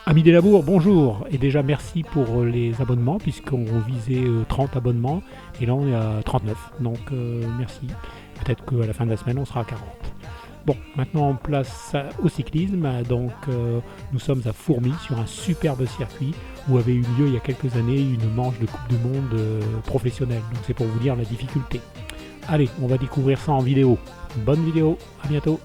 Amis des labours, bonjour et déjà merci pour les abonnements puisqu'on visait 30 abonnements et là on est à 39, donc merci. Peut-être qu'à la fin de la semaine on sera à 40. Bon, maintenant on place au cyclisme, donc nous sommes à Fourmies sur un superbe circuit où avait eu lieu il y a quelques années une manche de Coupe du Monde professionnelle, donc c'est pour vous dire la difficulté. Allez, on va découvrir ça en vidéo. Bonne vidéo, à bientôt.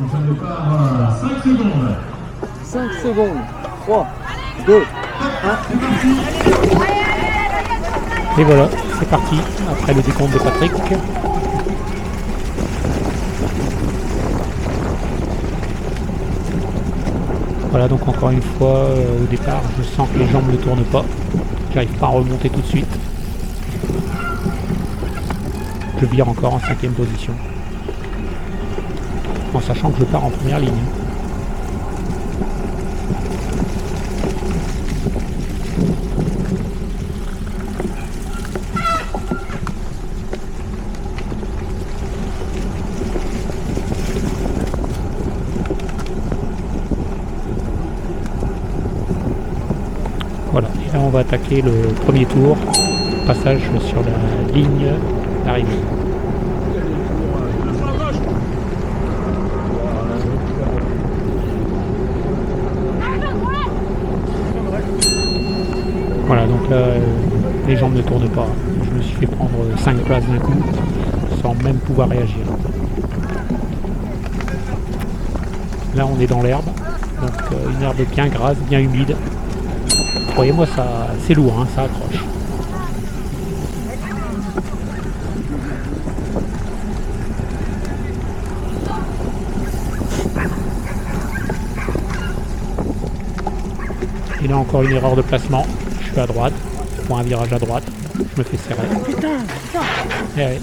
Enfin, départ, 5 secondes. 5 secondes. 3, 2, 1. Et voilà, c'est parti, après le décompte de Patrick. Voilà, donc encore une fois, au départ, je sens que les jambes ne tournent pas. J'arrive pas à remonter tout de suite. Je vire encore en 5ème position. En sachant que je pars en première ligne. Voilà, et là on va attaquer le premier tour, passage sur la ligne d'arrivée. Voilà, donc là les jambes ne tournent pas. Je me suis fait prendre 5 places d'un coup sans même pouvoir réagir. Là on est dans l'herbe, donc une herbe bien grasse, bien humide. Croyez-moi, ça, c'est lourd, hein, ça accroche. Et là encore une erreur de placement. Je suis à droite, pour un virage à droite. Je me fais serrer. Eh ouais.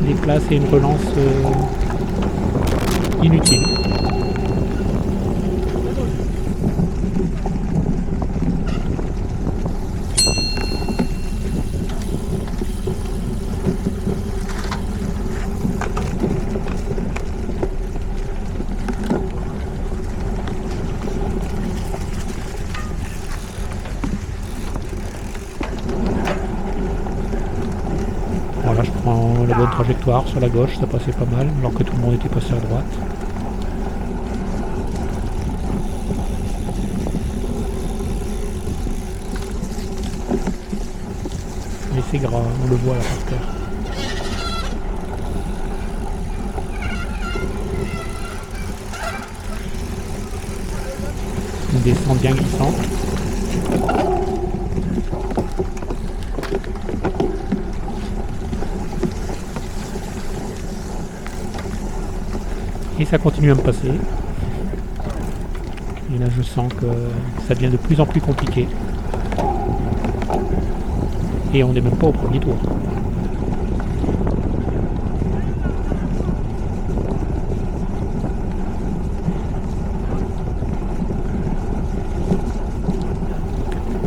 Les places et une relance inutile. Voilà, je prends la bonne trajectoire sur la gauche, ça passait pas mal, alors que tout le monde était passé à droite. Mais c'est gras, on le voit là par terre. Une descente bien glissante. Et ça continue à me passer. Et là je sens que ça devient de plus en plus compliqué. Et on n'est même pas au premier tour.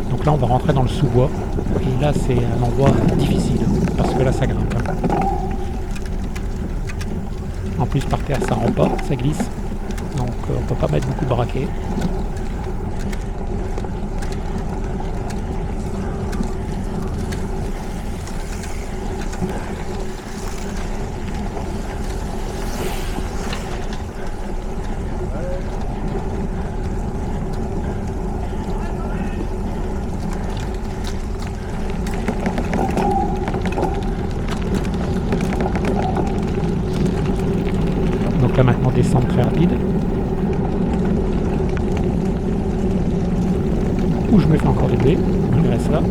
Donc là on va rentrer dans le sous-bois. Et là c'est un endroit difficile. Parce que là ça grimpe. En plus par terre ça rend pas, ça glisse. Donc on peut pas mettre beaucoup de braquet. Donc là maintenant descente très rapide. Où je me fais encore doubler, malgré cela.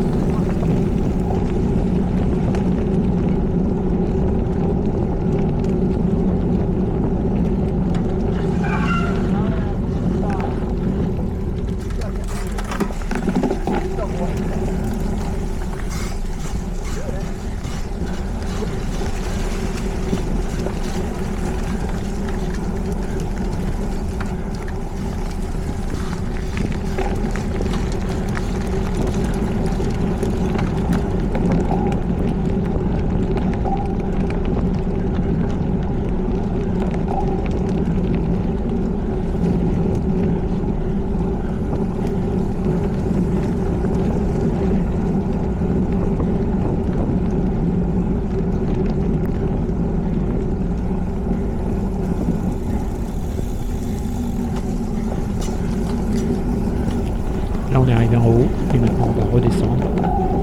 arrivé en haut et maintenant on va redescendre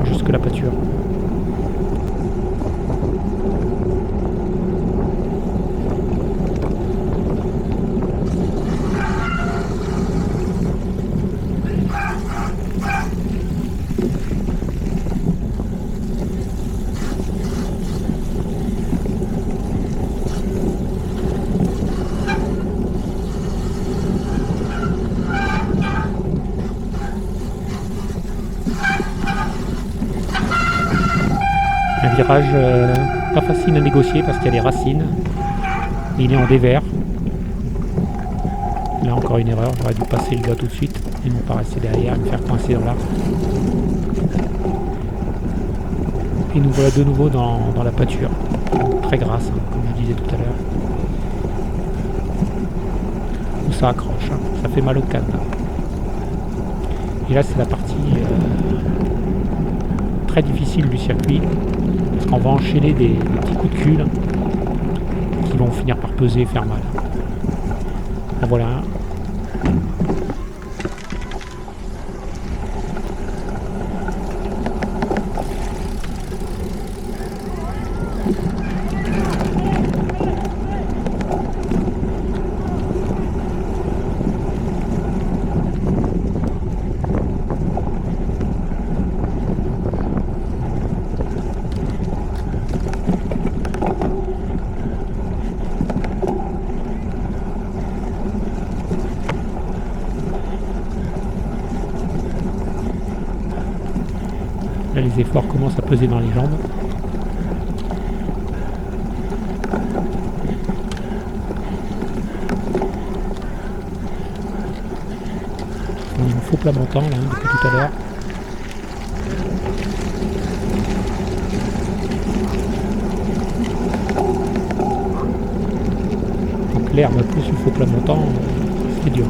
jusque la pâture. Un virage pas facile à négocier parce qu'il y a des racines. Il est en dévers. Là encore une erreur, j'aurais dû passer le gars tout de suite et non pas rester derrière et me faire coincer dans l'arbre. Et nous voilà de nouveau dans la pâture. Très grasse, hein, comme je disais tout à l'heure. Où ça accroche, hein, ça fait mal au canne. Et là c'est la partie très difficile du circuit. Parce qu'on va enchaîner des petits coups de cul là, qui vont finir par peser et faire mal. En voilà un. Là, les efforts commencent à peser dans les jambes. On est en faux plat montant là, depuis tout à l'heure. Donc l'herbe plus le faux plat montant, c'est dur.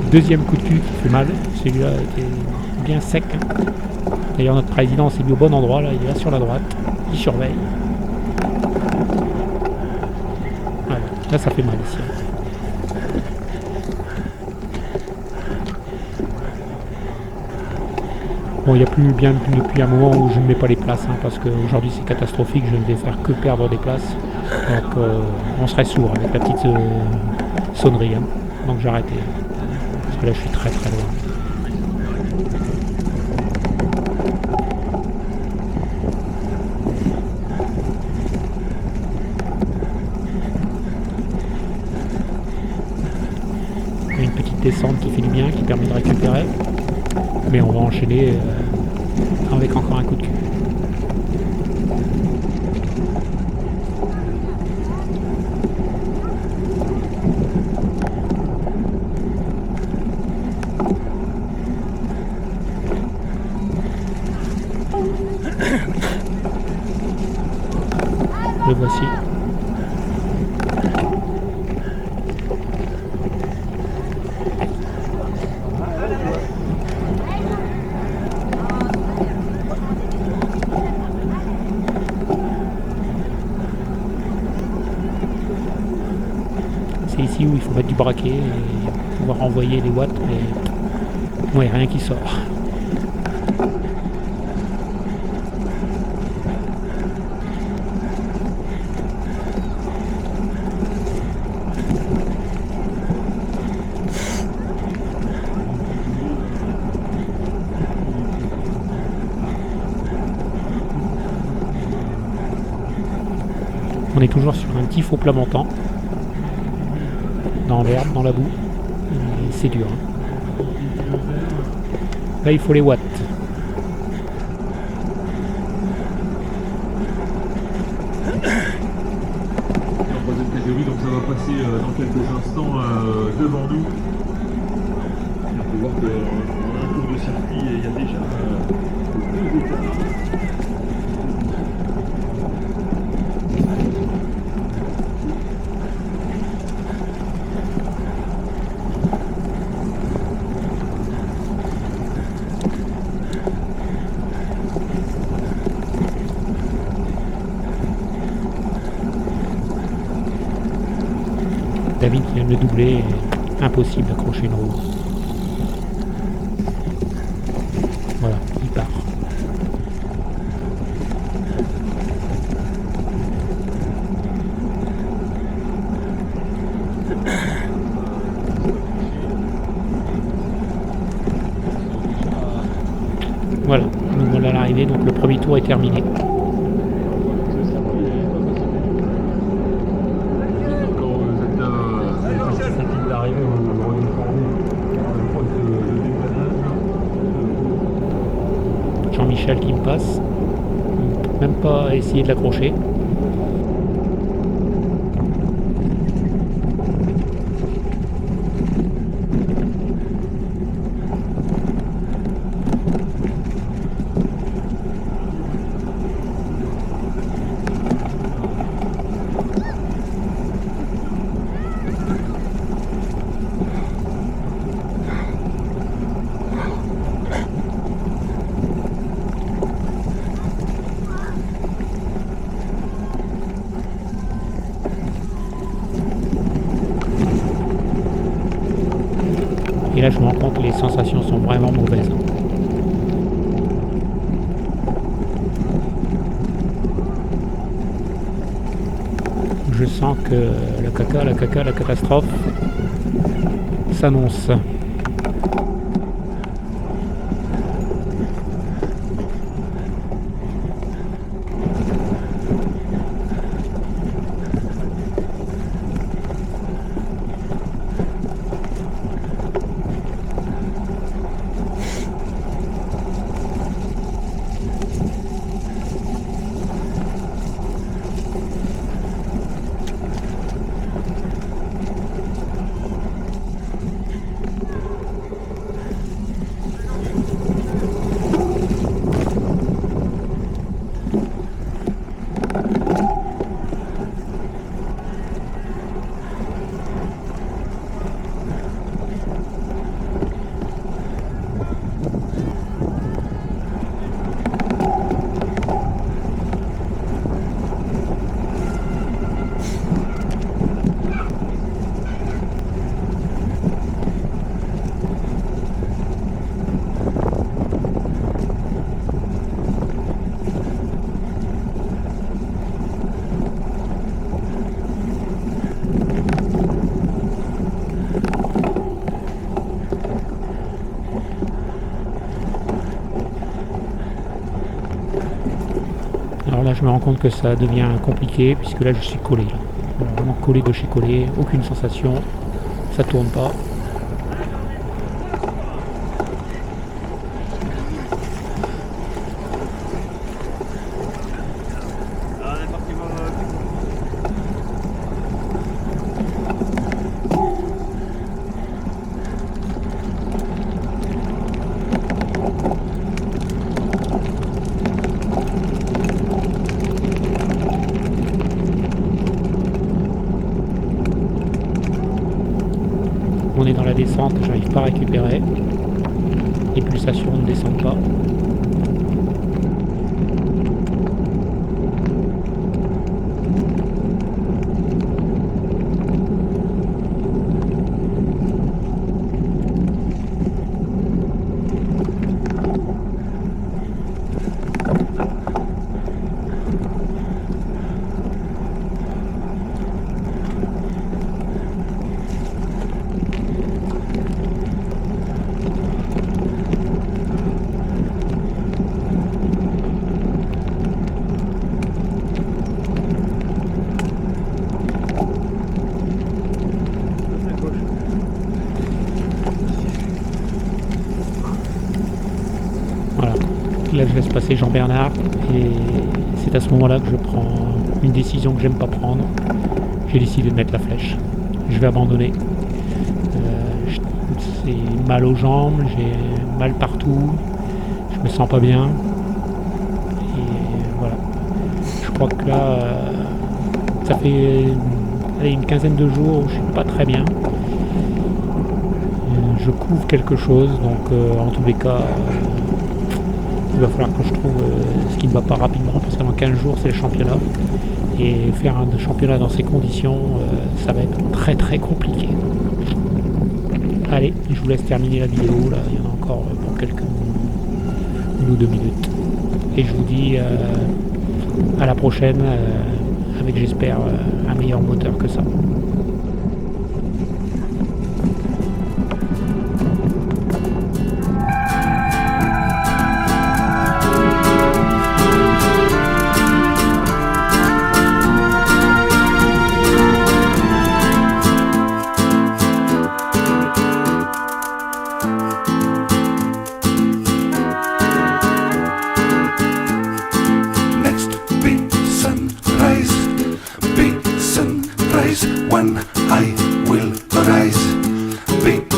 Deuxième coup de cul qui fait mal, celui-là était bien sec. D'ailleurs notre président s'est mis au bon endroit, là, il est là sur la droite, il surveille. Voilà. Là ça fait mal ici. Bon, il n'y a plus bien depuis un moment où je ne mets pas les places, hein, parce qu'aujourd'hui c'est catastrophique, je ne vais faire que perdre des places. Donc on serait sourd avec la petite sonnerie. Hein. Donc j'ai arrêté. Parce que là je suis très très loin. Il y a une petite descente qui fait du bien, qui permet de récupérer. Mais on va enchaîner avec encore un coup de cul. Le voici. C'est ici où il faut mettre du braquet et pouvoir envoyer les watts, mais ouais, rien qui sort. On est toujours sur un petit faux plat montant, dans l'herbe, dans la boue, et c'est dur. Hein. Là il faut les watts. En troisième catégorie, donc ça va passer dans quelques instants devant nous. On peut voir qu'en un tour de circuit, il y a déjà deux étapes. David vient de le doubler, impossible d'accrocher une roue. arrivé, donc le premier tour est terminé. Quand vous êtes cette ligne d'arrivée, vous Jean-Michel qui me passe, même pas essayer de l'accrocher. Et là je me rends compte que les sensations sont vraiment mauvaises. Je sens que la catastrophe s'annonce. Alors là je me rends compte que ça devient compliqué puisque là je suis collé. Vraiment collé de chez collé, aucune sensation, ça tourne pas. On est dans la descente, j'arrive pas à récupérer. Les pulsations ne descendent pas. Là je laisse passer Jean-Bernard et c'est à ce moment-là que je prends une décision que j'aime pas prendre. J'ai décidé de mettre la flèche. Je vais abandonner. C'est mal aux jambes, j'ai mal partout, je me sens pas bien. Et voilà. Je crois que là, ça fait une quinzaine de jours où je suis pas très bien. Je couvre quelque chose, donc en tous les cas, il va falloir que je trouve ce qui ne va pas rapidement, parce que dans 15 jours c'est le championnat. Et faire un championnat dans ces conditions, ça va être très très compliqué. Allez, je vous laisse terminer la vidéo, là, il y en a encore pour quelques 1 ou 2 minutes. Et je vous dis à la prochaine, avec j'espère un meilleur moteur que ça. when I will arise. Big